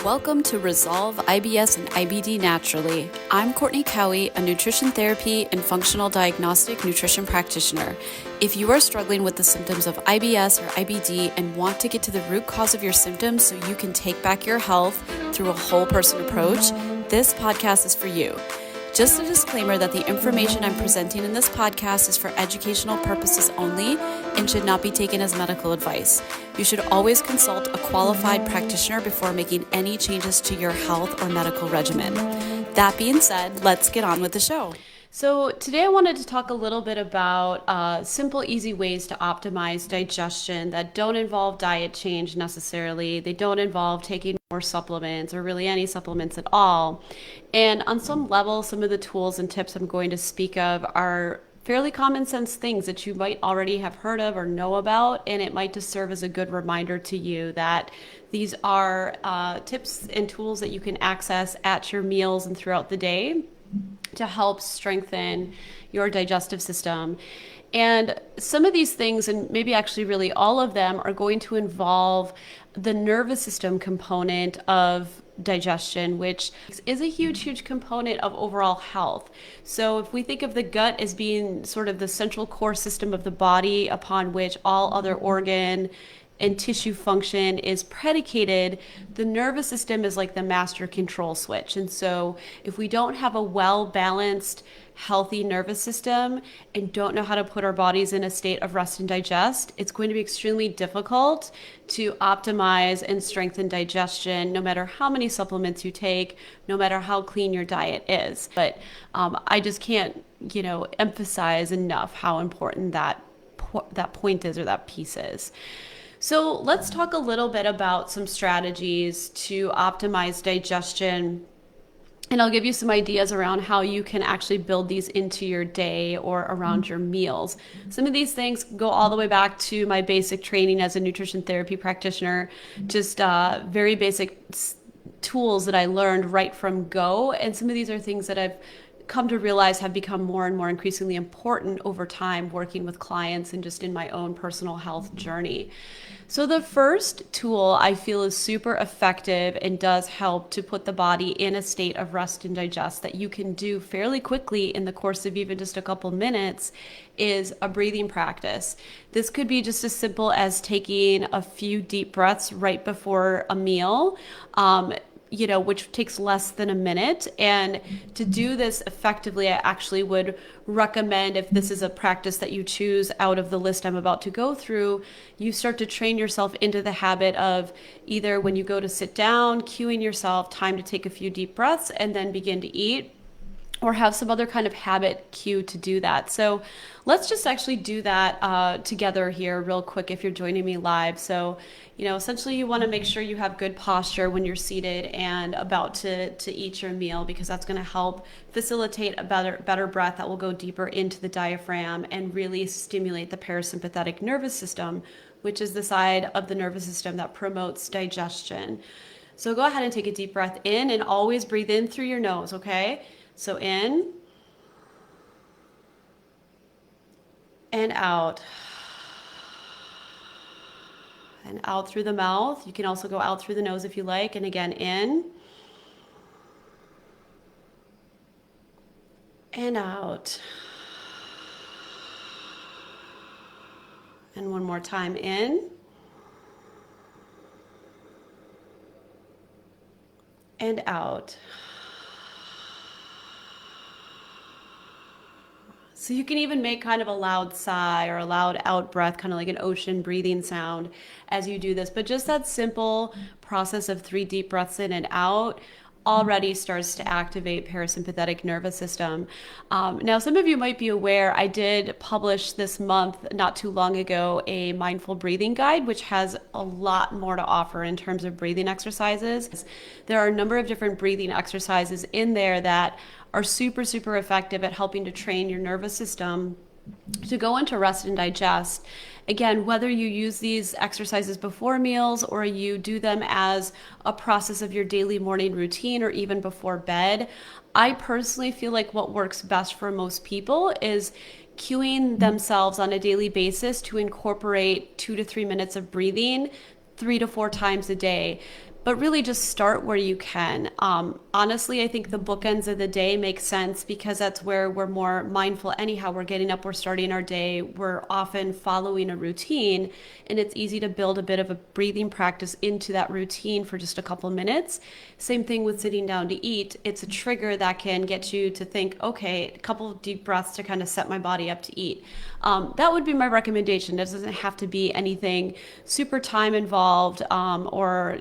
Welcome to Resolve IBS and IBD Naturally. I'm Courtney Cowie, a nutrition therapy and functional diagnostic nutrition practitioner. If you are struggling with the symptoms of IBS or IBD and want to get to the root cause of your symptoms so you can take back your health through a whole person approach, this podcast is for you. Just a disclaimer that the information I'm presenting in this podcast is for educational purposes only and should not be taken as medical advice. You should always consult a qualified practitioner before making any changes to your health or medical regimen. That being said, let's get on with the show. So today I wanted to talk a little bit about simple, easy ways to optimize digestion that don't involve diet change necessarily. They don't involve taking more supplements or really any supplements at all. And on some level, some of the tools and tips I'm going to speak of are fairly common sense things that you might already have heard of or know about, and it might just serve as a good reminder to you that these are tips and tools that you can access at your meals and throughout the day to help strengthen your digestive system. And some of these things, and maybe actually really all of them, are going to involve the nervous system component of digestion, which is a huge component of overall health. So if we think of the gut as being sort of the central core system of the body upon which all other organ and tissue function is predicated, the nervous system is like the master control switch. And so if we don't have a well-balanced, healthy nervous system and don't know how to put our bodies in a state of rest and digest, it's going to be extremely difficult to optimize and strengthen digestion, no matter how many supplements you take, no matter how clean your diet is. But I just can't, emphasize enough how important that point is, or that piece is. So let's talk a little bit about some strategies to optimize digestion. And I'll give you some ideas around how you can actually build these into your day or around your meals. Some of these things go all the way back to my basic training as a nutrition therapy practitioner, just very basic tools that I learned right from go. And some of these are things that I've come to realize have become more and more increasingly important over time working with clients and just in my own personal health journey. So the first tool I feel is super effective and does help to put the body in a state of rest and digest that you can do fairly quickly in the course of even just a couple minutes is a breathing practice. This could be just as simple as taking a few deep breaths right before a meal, which takes less than a minute. And to do this effectively, I actually would recommend, if this is a practice that you choose out of the list I'm about to go through, you start to train yourself into the habit of either when you go to sit down, cueing yourself time to take a few deep breaths and then begin to eat, or have some other kind of habit cue to do that. So let's just actually do that together here real quick if you're joining me live. So, essentially you want to make sure you have good posture when you're seated and about to eat your meal, because that's going to help facilitate a better breath that will go deeper into the diaphragm and really stimulate the parasympathetic nervous system, which is the side of the nervous system that promotes digestion. So go ahead and take a deep breath in, and always breathe in through your nose, okay? So in and out, and out through the mouth. You can also go out through the nose if you like. And again, in and out. And one more time, in and out. So you can even make kind of a loud sigh or a loud out breath, kind of like an ocean breathing sound as you do this. But just that simple process of 3 deep breaths in and out already starts to activate parasympathetic nervous system. Now, some of you might be aware, I did publish this month, not too long ago, a mindful breathing guide, which has a lot more to offer in terms of breathing exercises. There are a number of different breathing exercises in there that are super effective at helping to train your nervous system to go into rest and digest. Again, whether you use these exercises before meals or you do them as a process of your daily morning routine or even before bed, I personally feel like what works best for most people is cueing themselves on a daily basis to incorporate 2 to 3 minutes of breathing 3 to 4 times a day. but really just start where you can. Honestly, I think the bookends of the day make sense because that's where we're more mindful. Anyhow, we're getting up, we're starting our day, we're often following a routine, and it's easy to build a bit of a breathing practice into that routine for just a couple minutes. Same thing with sitting down to eat. It's a trigger that can get you to think, okay, a couple of deep breaths to kind of set my body up to eat. That would be my recommendation. It doesn't have to be anything super time involved or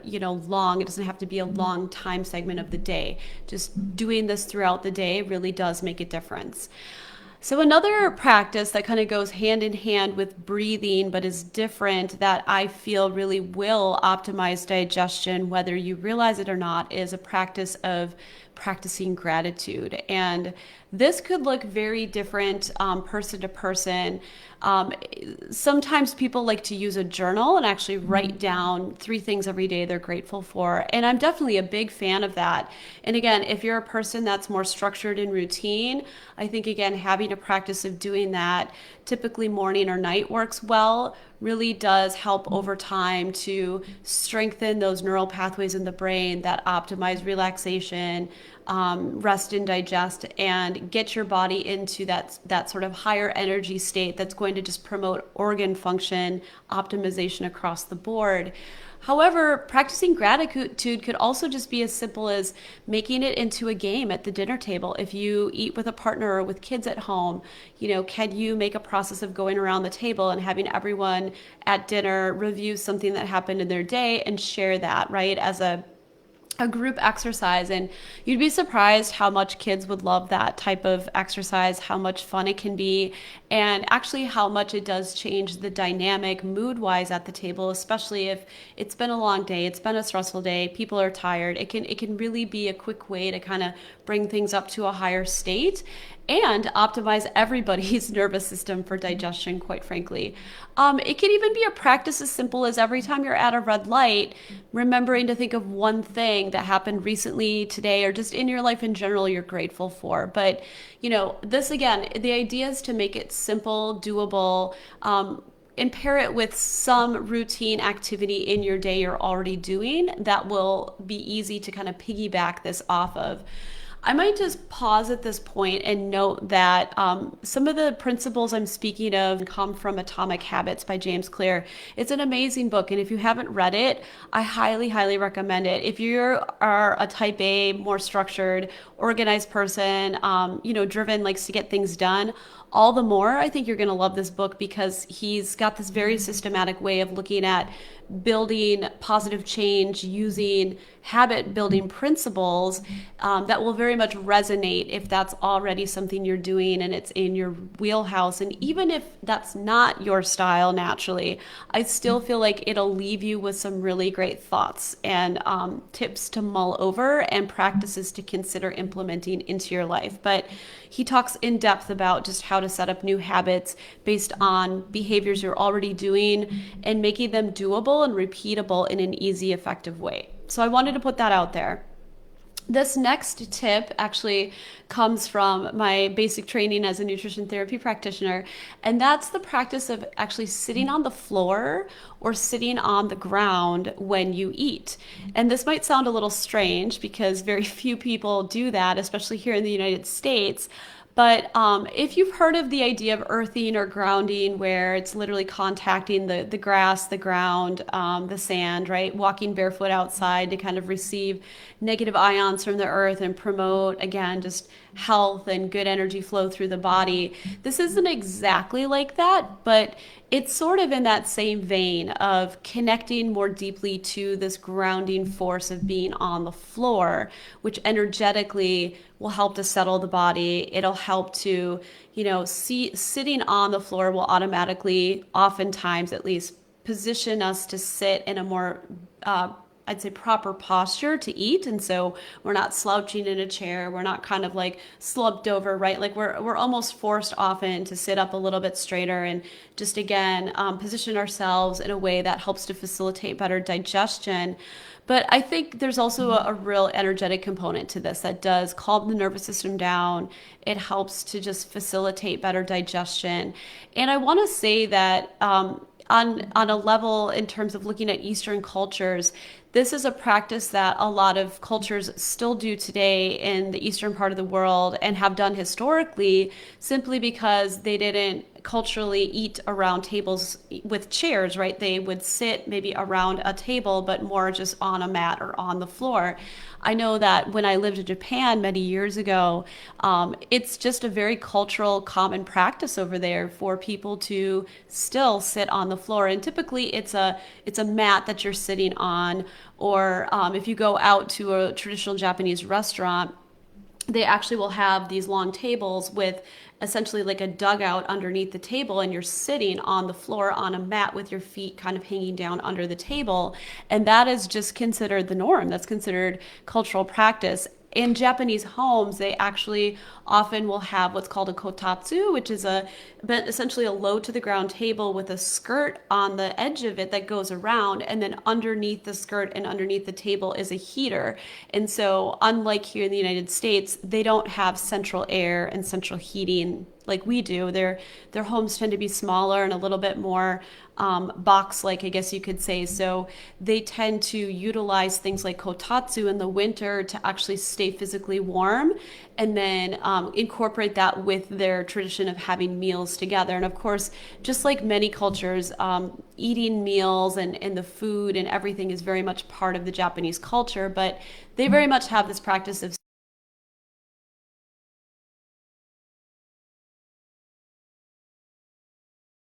long. It doesn't have to be a long time segment of the day. Just doing this throughout the day really does make a difference. So another practice that kind of goes hand in hand with breathing but is different that I feel really will optimize digestion whether you realize it or not is a practice of practicing gratitude. And this could look very different person to person. Sometimes people like to use a journal and actually write down 3 things every day they're grateful for. And I'm definitely a big fan of that. And again, if you're a person that's more structured in routine, I think, again, having a practice of doing that, typically morning or night works well, really does help over time to strengthen those neural pathways in the brain that optimize relaxation, rest and digest, and get your body into that sort of higher energy state that's going to just promote organ function optimization across the board. However, practicing gratitude could also just be as simple as making it into a game at the dinner table. If you eat with a partner or with kids at home, can you make a process of going around the table and having everyone at dinner review something that happened in their day and share that, right, as a group exercise? And you'd be surprised how much kids would love that type of exercise, how much fun it can be, and actually how much it does change the dynamic mood-wise at the table, especially if it's been a long day, it's been a stressful day, people are tired. It can really be a quick way to kind of bring things up to a higher state and optimize everybody's nervous system for digestion, quite frankly. It can even be a practice as simple as every time you're at a red light, remembering to think of one thing that happened recently, today, or just in your life in general you're grateful for. But, this again, the idea is to make it simple, doable, and pair it with some routine activity in your day you're already doing that will be easy to kind of piggyback this off of. I might just pause at this point and note that some of the principles I'm speaking of come from Atomic Habits by James Clear. It's an amazing book, and if you haven't read it, I highly, highly recommend it. If you are a type A, more structured, organized person, driven, likes to get things done, all the more I think you're going to love this book because he's got this very systematic way of looking at building positive change using habit building principles that will very much resonate if that's already something you're doing and it's in your wheelhouse. And even if that's not your style naturally, I still feel like it'll leave you with some really great thoughts and tips to mull over and practices to consider implementing into your life. But he talks in depth about just how to set up new habits based on behaviors you're already doing and making them doable and repeatable in an easy, effective way. So I wanted to put that out there. This next tip actually comes from my basic training as a nutrition therapy practitioner, and that's the practice of actually sitting on the floor or sitting on the ground when you eat. And this might sound a little strange because very few people do that, especially here in the United States. But if you've heard of the idea of earthing or grounding, where it's literally contacting the grass, the ground, the sand, right? Walking barefoot outside to kind of receive negative ions from the earth and promote, again, just health and good energy flow through the body. This isn't exactly like that, but it's sort of in that same vein of connecting more deeply to this grounding force of being on the floor, which energetically will help to settle the body. It'll help to, sitting on the floor will automatically, oftentimes at least, position us to sit in a more I'd say proper posture to eat. And so we're not slouching in a chair. We're not kind of like slumped over, right? Like we're almost forced often to sit up a little bit straighter and just, again, position ourselves in a way that helps to facilitate better digestion. But I think there's also a real energetic component to this that does calm the nervous system down. It helps to just facilitate better digestion. And I want to say that on a level in terms of looking at Eastern cultures, this is a practice that a lot of cultures still do today in the eastern part of the world and have done historically, simply because they didn't culturally eat around tables with chairs, right? They would sit maybe around a table, but more just on a mat or on the floor. I know that when I lived in Japan many years ago, it's just a very cultural common practice over there for people to still sit on the floor. And typically it's a mat that you're sitting on, or if you go out to a traditional Japanese restaurant, they actually will have these long tables with essentially like a dugout underneath the table, and you're sitting on the floor on a mat with your feet kind of hanging down under the table. And that is just considered the norm. That's considered cultural practice. In Japanese homes, they actually often will have what's called a kotatsu, which is essentially a low to the ground table with a skirt on the edge of it that goes around, and then underneath the skirt and underneath the table is a heater. And so, unlike here in the United States, they don't have central air and central heating like we do. Their homes tend to be smaller and a little bit more box-like, I guess you could say. So they tend to utilize things like kotatsu in the winter to actually stay physically warm, and then incorporate that with their tradition of having meals together. And of course, just like many cultures, eating meals and the food and everything is very much part of the Japanese culture, but they very much have this practice of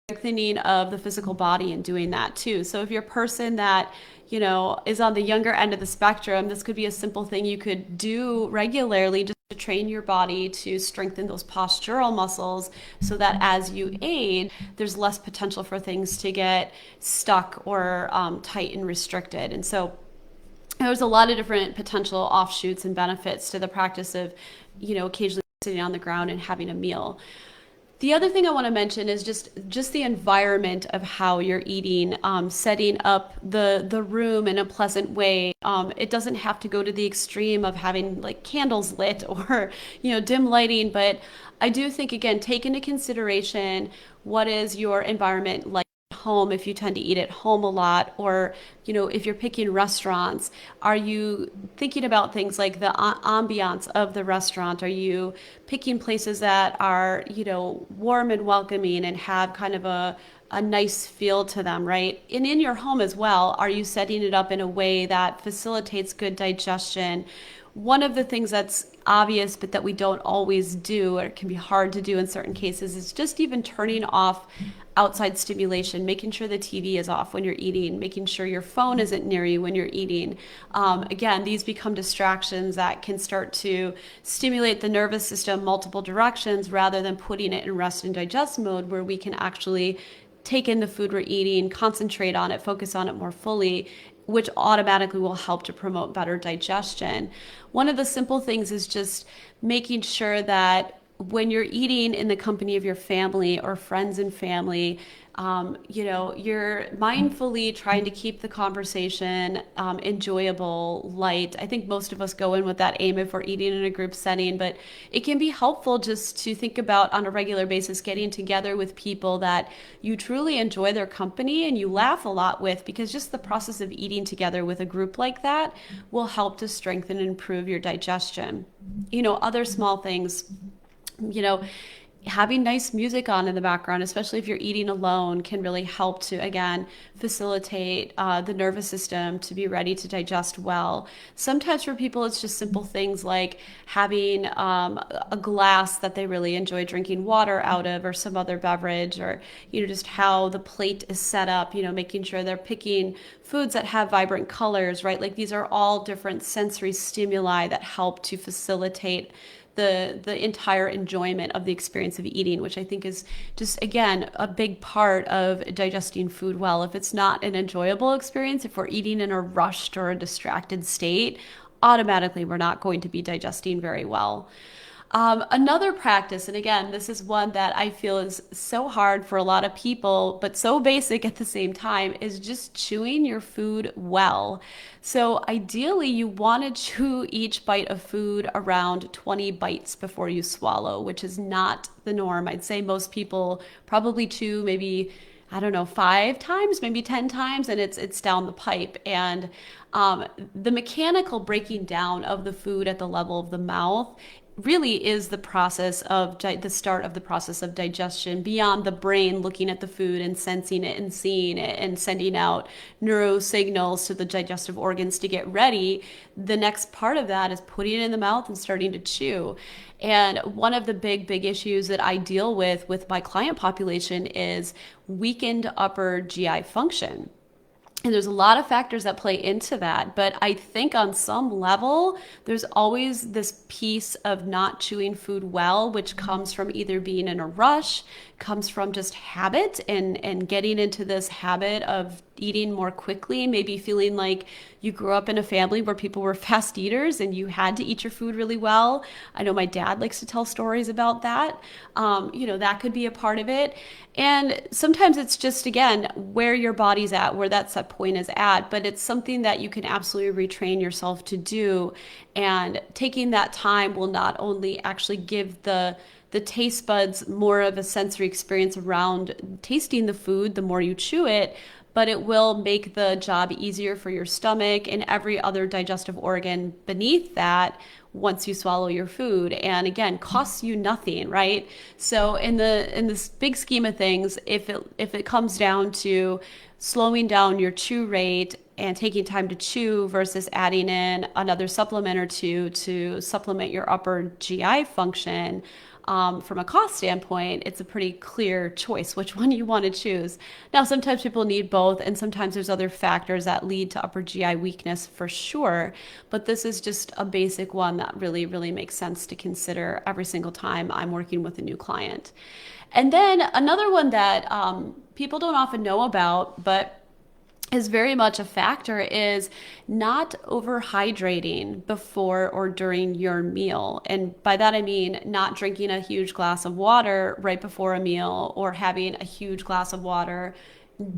strengthening of the physical body and doing that too. So if you're a person that, is on the younger end of the spectrum, this could be a simple thing you could do regularly just to train your body to strengthen those postural muscles, so that as you age, there's less potential for things to get stuck or tight and restricted. And so there's a lot of different potential offshoots and benefits to the practice of, occasionally sitting on the ground and having a meal. The other thing I want to mention is just the environment of how you're eating, setting up the room in a pleasant way. It doesn't have to go to the extreme of having like candles lit or dim lighting, but I do think, again, take into consideration what is your environment like home. If you tend to eat at home a lot, or if you're picking restaurants, are you thinking about things like the ambiance of the restaurant? Are you picking places that are warm and welcoming and have kind of a nice feel to them, right? And in your home as well, are you setting it up in a way that facilitates good digestion? One of the things that's obvious but that we don't always do, or it can be hard to do in certain cases, is just even turning off outside stimulation, making sure the TV is off when you're eating, making sure your phone isn't near you when you're eating. Again, these become distractions that can start to stimulate the nervous system multiple directions, rather than putting it in rest and digest mode, where we can actually take in the food we're eating, concentrate on it, focus on it more fully, which automatically will help to promote better digestion. One of the simple things is just making sure that when you're eating in the company of your family or friends and family, you're mindfully trying to keep the conversation enjoyable, light. I think most of us go in with that aim if we're eating in a group setting, but it can be helpful just to think about on a regular basis getting together with people that you truly enjoy their company and you laugh a lot with, because just the process of eating together with a group like that will help to strengthen and improve your digestion. Other small things, having nice music on in the background, especially if you're eating alone, can really help to, again, facilitate the nervous system to be ready to digest well. Sometimes for people, it's just simple things like having a glass that they really enjoy drinking water out of, or some other beverage, or, just how the plate is set up, making sure they're picking foods that have vibrant colors, right? Like, these are all different sensory stimuli that help to facilitate the entire enjoyment of the experience of eating, which I think is just, again, a big part of digesting food well. If it's not an enjoyable experience, if we're eating in a rushed or a distracted state, automatically we're not going to be digesting very well. Another practice, and again, this is one that I feel is so hard for a lot of people, but so basic at the same time, is just chewing your food well. So ideally, you want to chew each bite of food around 20 bites before you swallow, which is not the norm. I'd say most people probably chew maybe I don't know, 5 times, maybe 10 times, and it's down the pipe. And the mechanical breaking down of the food at the level of the mouth really is the process of the start of the process of digestion, beyond the brain looking at the food and sensing it and seeing it and sending out neuro signals to the digestive organs to get ready. The next part of that is putting it in the mouth and starting to chew. And one of the big issues that I deal with my client population is weakened upper GI function. And there's a lot of factors that play into that. But I think on some level, there's always this piece of not chewing food well, which comes from either being in a rush, comes from just habit and getting into this habit of eating more quickly, maybe feeling like you grew up in a family where people were fast eaters and you had to eat your food really well. I know my dad likes to tell stories about that. That could be a part of it. And sometimes it's just, again, where your body's at, where that set point is at, but it's something that you can absolutely retrain yourself to do. And taking that time will not only actually give the taste buds more of a sensory experience around tasting the food the more you chew it, but it will make the job easier for your stomach and every other digestive organ beneath that once you swallow your food. And again, costs you nothing, right? So in this big scheme of things, if it comes down to slowing down your chew rate and taking time to chew versus adding in another supplement or two to supplement your upper GI function, from a cost standpoint, it's a pretty clear choice which one you want to choose. Now, sometimes people need both, and sometimes there's other factors that lead to upper GI weakness for sure. But this is just a basic one that really makes sense to consider every single time I'm working with a new client. And then another one that people don't often know about, but is very much a factor, is not overhydrating before or during your meal. And by that I mean not drinking a huge glass of water right before a meal or having a huge glass of water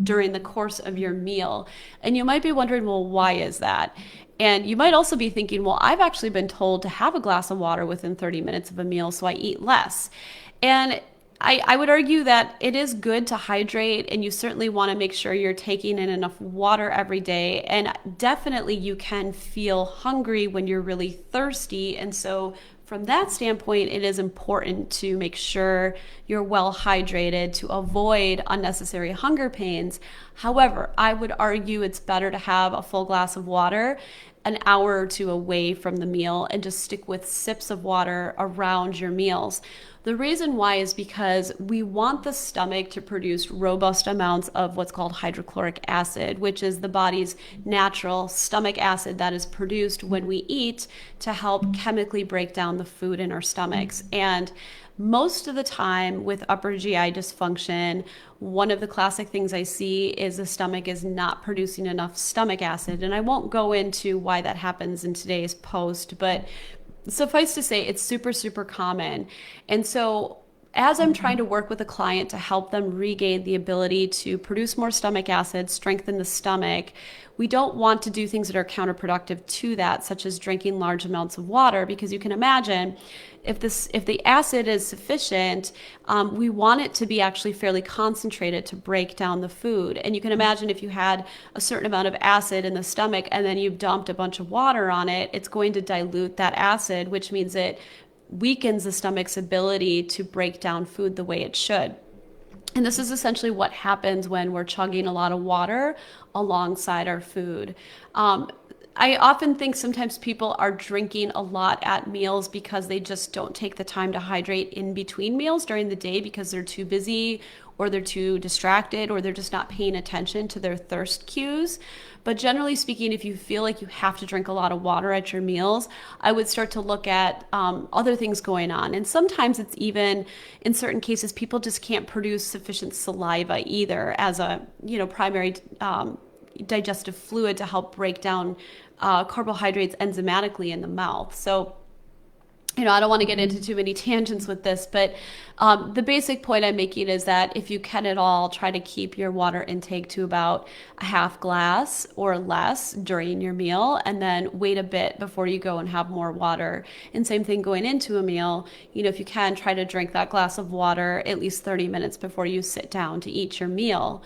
during the course of your meal. And you might be wondering, well, why is that? And you might also be thinking, well, I've actually been told to have a glass of water within 30 minutes of a meal, so I eat less. And I would argue that it is good to hydrate, and you certainly want to make sure you're taking in enough water every day. And definitely you can feel hungry when you're really thirsty. And so from that standpoint, it is important to make sure you're well hydrated to avoid unnecessary hunger pains. However, I would argue it's better to have a full glass of water an hour or two away from the meal and just stick with sips of water around your meals. The reason why is because we want the stomach to produce robust amounts of what's called hydrochloric acid, which is the body's natural stomach acid that is produced when we eat to help chemically break down the food in our stomachs. And most of the time with upper GI dysfunction, one of the classic things I see is the stomach is not producing enough stomach acid. And I won't go into why that happens in today's post, but suffice to say, it's super common. And so as I'm trying to work with a client to help them regain the ability to produce more stomach acid, strengthen the stomach, we don't want to do things that are counterproductive to that, such as drinking large amounts of water, because you can imagine if the acid is sufficient, we want it to be actually fairly concentrated to break down the food. And you can imagine if you had a certain amount of acid in the stomach and then you've dumped a bunch of water on it, it's going to dilute that acid, which means it weakens the stomach's ability to break down food the way it should. And this is essentially what happens when we're chugging a lot of water alongside our food. I often think sometimes people are drinking a lot at meals because they just don't take the time to hydrate in between meals during the day because they're too busy or they're too distracted or they're just not paying attention to their thirst cues. But generally speaking, if you feel like you have to drink a lot of water at your meals, I would start to look at other things going on. And sometimes it's even, in certain cases, people just can't produce sufficient saliva either as a primary digestive fluid to help break down carbohydrates enzymatically in the mouth. So I don't want to get into too many tangents with this, but the basic point I'm making is that if you can at all, try to keep your water intake to about a half glass or less during your meal, and then wait a bit before you go and have more water. And same thing going into a meal. If you can, try to drink that glass of water at least 30 minutes before you sit down to eat your meal.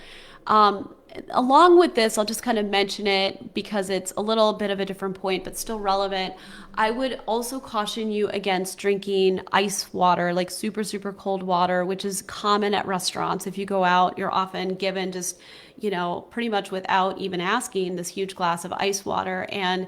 Along with this, I'll just kind of mention it because it's a little bit of a different point, but still relevant. I would also caution you against drinking ice water, like super, super cold water, which is common at restaurants. If you go out, you're often given just, pretty much without even asking, this huge glass of ice water. And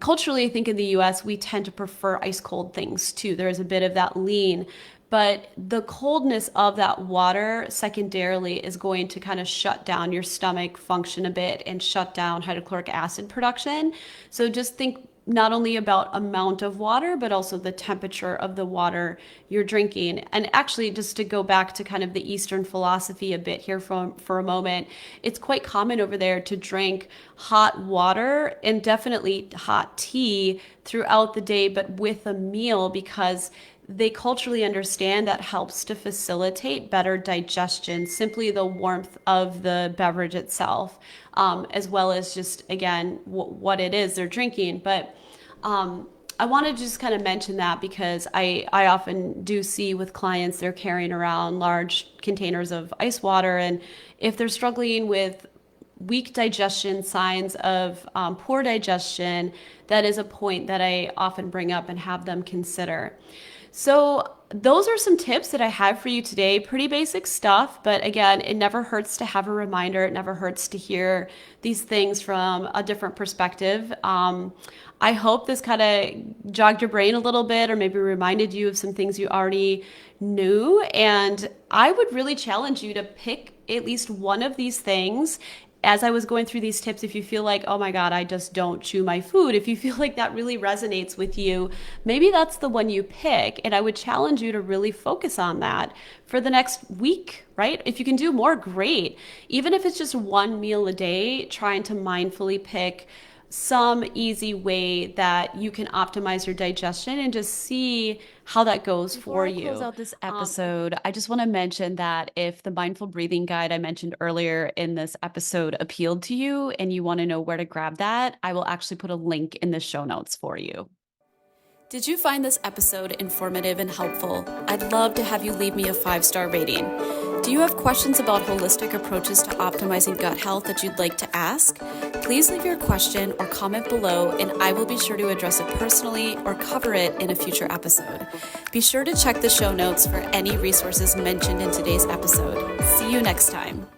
culturally, I think in the US, we tend to prefer ice cold things too. There's a bit of that lean. But the coldness of that water secondarily is going to kind of shut down your stomach function a bit and shut down hydrochloric acid production. So just think not only about amount of water, but also the temperature of the water you're drinking. And actually, just to go back to kind of the Eastern philosophy a bit here for a moment, it's quite common over there to drink hot water and definitely hot tea throughout the day, but with a meal, because they culturally understand that helps to facilitate better digestion, simply the warmth of the beverage itself, as well as just, again, what it is they're drinking. But I want to just kind of mention that because I often do see with clients, they're carrying around large containers of ice water. And if they're struggling with weak digestion, signs of poor digestion, that is a point that I often bring up and have them consider. So those are some tips that I have for you today. Pretty basic stuff, but again, it never hurts to have a reminder. It never hurts to hear these things from a different perspective. I hope this kind of jogged your brain a little bit, or maybe reminded you of some things you already knew. And I would really challenge you to pick at least one of these things. As I was going through these tips, if you feel like, oh my God, I just don't chew my food, if you feel like that really resonates with you, maybe that's the one you pick. And I would challenge you to really focus on that for the next week, right? If you can do more, great. Even if it's just one meal a day, trying to mindfully pick some easy way that you can optimize your digestion and just see how that goes for you. Before I close out this episode, I just want to mention that if the mindful breathing guide I mentioned earlier in this episode appealed to you and you want to know where to grab that, I will actually put a link in the show notes for you. Did you find this episode informative and helpful? I'd love to have you leave me a 5-star rating. Do you have questions about holistic approaches to optimizing gut health that you'd like to ask? Please leave your question or comment below, and I will be sure to address it personally or cover it in a future episode. Be sure to check the show notes for any resources mentioned in today's episode. See you next time.